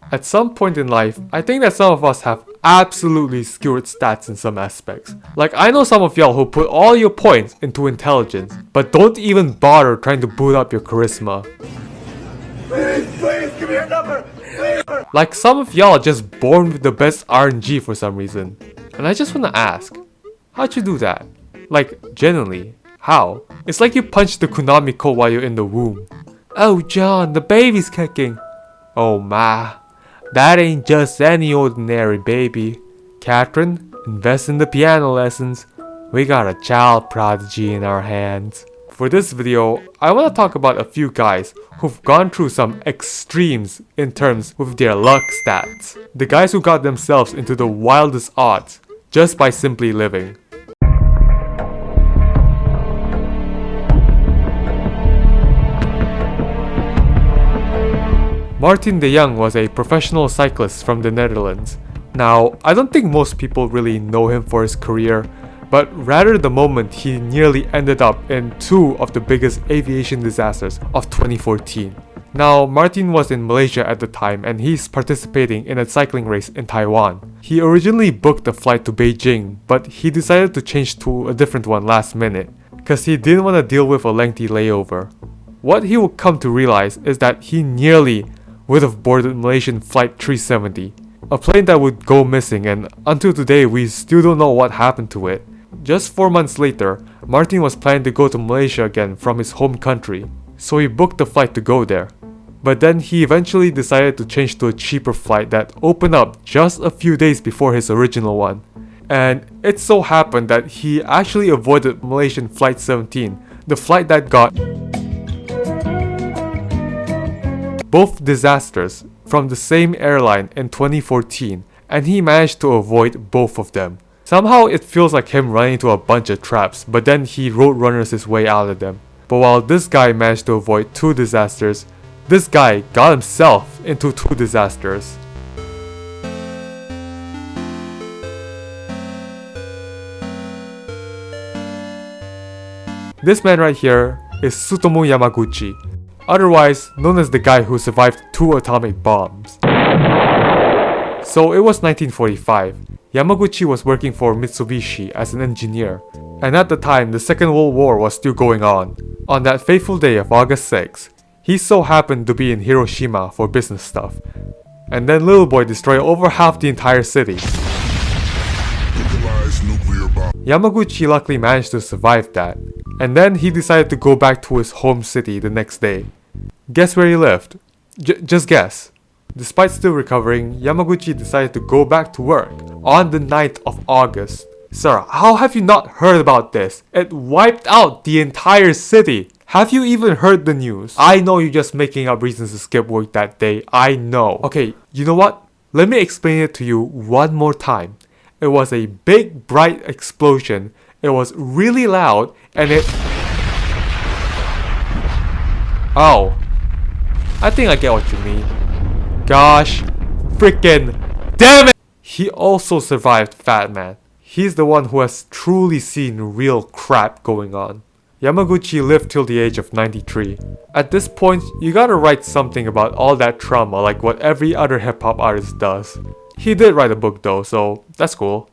At some point in life, I think that some of us have absolutely skewed stats in some aspects. Like, I know some of y'all who put all your points into intelligence, but don't even bother trying to boot up your charisma. Please, give me your number! Please. Like, some of y'all are just born with the best RNG for some reason. And I just wanna ask, how'd you do that? Like, genuinely, how? It's like you punched the Konami code while you're in the womb. Oh John, the baby's kicking. Oh ma, that ain't just any ordinary baby. Catherine, invest in the piano lessons. We got a child prodigy in our hands. For this video, I want to talk about a few guys who've gone through some extremes in terms with their luck stats. The guys who got themselves into the wildest odds just by simply living. Martin de Jong was a professional cyclist from the Netherlands. Now, I don't think most people really know him for his career, but rather the moment he nearly ended up in two of the biggest aviation disasters of 2014. Now, Martin was in Malaysia at the time and he's participating in a cycling race in Taiwan. He originally booked a flight to Beijing, but he decided to change to a different one last minute, cause he didn't want to deal with a lengthy layover. What he would come to realize is that he nearly would have boarded Malaysian Flight 370, a plane that would go missing, and until today we still don't know what happened to it. Just 4 months later, Martin was planning to go to Malaysia again from his home country, so he booked the flight to go there. But then he eventually decided to change to a cheaper flight that opened up just a few days before his original one. And it so happened that he actually avoided Malaysian Flight 17, the flight that got both disasters from the same airline in 2014, and he managed to avoid both of them. Somehow it feels like him running into a bunch of traps, but then he roadrunners his way out of them. But while this guy managed to avoid 2 disasters, this guy got himself into 2 disasters. This man right here is Tsutomu Yamaguchi, otherwise known as the guy who survived 2 atomic bombs. So it was 1945. Yamaguchi was working for Mitsubishi as an engineer, and at the time the Second World War was still going on. On that fateful day of August 6, he so happened to be in Hiroshima for business stuff, and then Little Boy destroyed over half the entire city. Yamaguchi luckily managed to survive that, and then he decided to go back to his home city the next day. Guess where he lived? Just guess. Despite still recovering, Yamaguchi decided to go back to work on the 9th of August. Sir, how have you not heard about this? It wiped out the entire city. Have you even heard the news? I know you're just making up reasons to skip work that day. I know. Okay, you know what? Let me explain it to you one more time. It was a big, bright explosion. It was really loud, and it... Oh. I think I get what you mean. Gosh, freaking damn it! He also survived Fat Man. He's the one who has truly seen real crap going on. Yamaguchi lived till the age of 93. At this point, you gotta write something about all that trauma like what every other hip hop artist does. He did write a book though, so that's cool.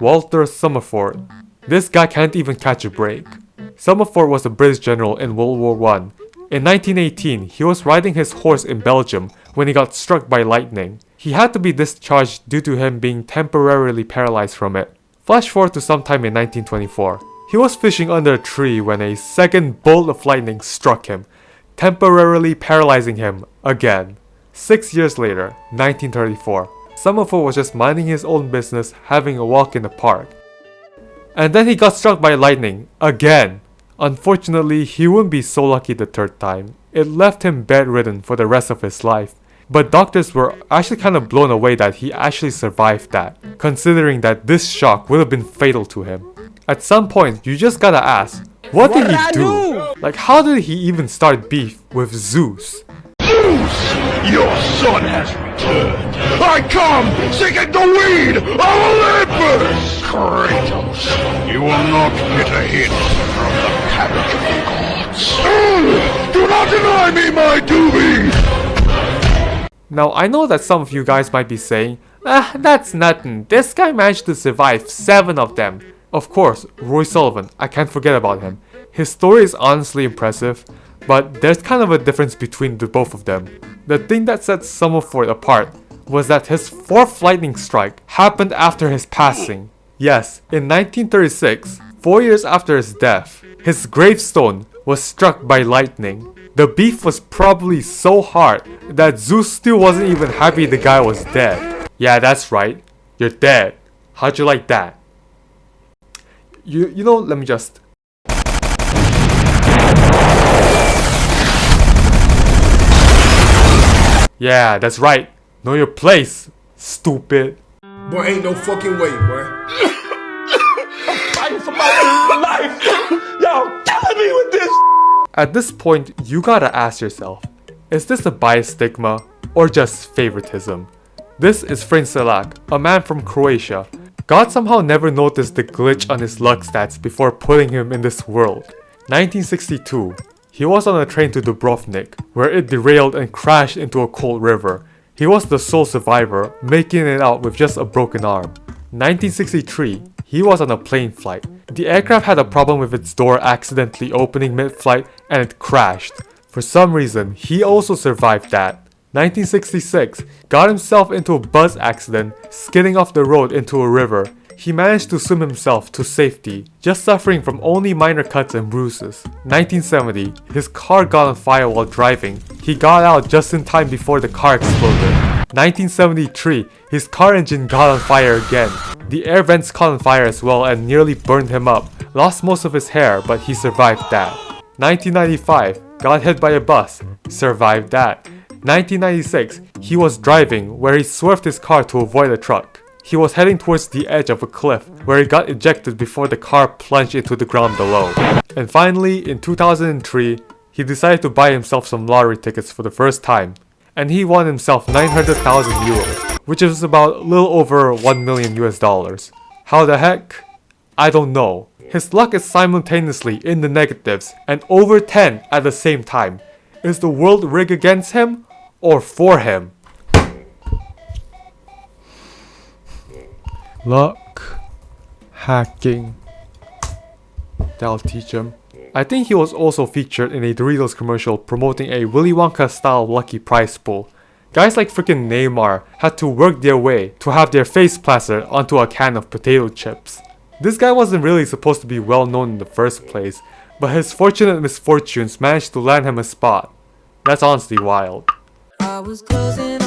Walter Summerford. This guy can't even catch a break. Summerford was a British general in World War I. In 1918, he was riding his horse in Belgium when he got struck by lightning. He had to be discharged due to him being temporarily paralyzed from it. Flash forward to sometime in 1924. He was fishing under a tree when a second bolt of lightning struck him, temporarily paralyzing him again. 6 years later, 1934, Summerford was just minding his own business, having a walk in the park. And then he got struck by lightning again. Unfortunately, he wouldn't be so lucky the 3rd time. It left him bedridden for the rest of his life. But doctors were actually kind of blown away that he actually survived that, considering that this shock would have been fatal to him. At some point, you just gotta ask, what did he do? Like, how did he even start beef with Zeus? Zeus! Your son has returned! I come seeking the weed of Olympus! Kratos, you will not get a hit from the Deny me my duty! Now I know that some of you guys might be saying, that's nothing, this guy managed to survive 7 of them. Of course, Roy Sullivan, I can't forget about him. His story is honestly impressive, but there's kind of a difference between the both of them. The thing that sets Summerford apart was that his 4th lightning strike happened after his passing. Yes, in 1936, 4 years after his death, his gravestone was struck by lightning. The beef was probably so hard that Zeus still wasn't even happy the guy was dead. Yeah, that's right. You're dead. How'd you like that? You know, let me just... Yeah, that's right. Know your place, stupid. Boy, ain't no fucking way, boy. Fighting for my life! Y'all killing me with this! At this point, you gotta ask yourself, is this a biased stigma or just favoritism? This is Frank Selak, a man from Croatia. God somehow never noticed the glitch on his luck stats before putting him in this world. 1962, he was on a train to Dubrovnik, where it derailed and crashed into a cold river. He was the sole survivor, making it out with just a broken arm. 1963, he was on a plane flight. The aircraft had a problem with its door accidentally opening mid-flight and it crashed. For some reason, he also survived that. 1966, got himself into a bus accident, skidding off the road into a river. He managed to swim himself to safety, just suffering from only minor cuts and bruises. 1970, his car got on fire while driving. He got out just in time before the car exploded. 1973, his car engine got on fire again. The air vents caught on fire as well and nearly burned him up. Lost most of his hair, but he survived that. 1995, got hit by a bus. Survived that. 1996, he was driving where he swerved his car to avoid a truck. He was heading towards the edge of a cliff where he got ejected before the car plunged into the ground below. And finally, in 2003, he decided to buy himself some lottery tickets for the first time. And he won himself 900,000 euros, which is about a little over $1 million US. How the heck? I don't know. His luck is simultaneously in the negatives and over 10 at the same time. Is the world rigged against him or for him? Luck. Hacking. That'll teach him. I think he was also featured in a Doritos commercial promoting a Willy Wonka style lucky prize pool. Guys like freaking Neymar had to work their way to have their face plastered onto a can of potato chips. This guy wasn't really supposed to be well known in the first place, but his fortunate misfortunes managed to land him a spot. That's honestly wild. I was closing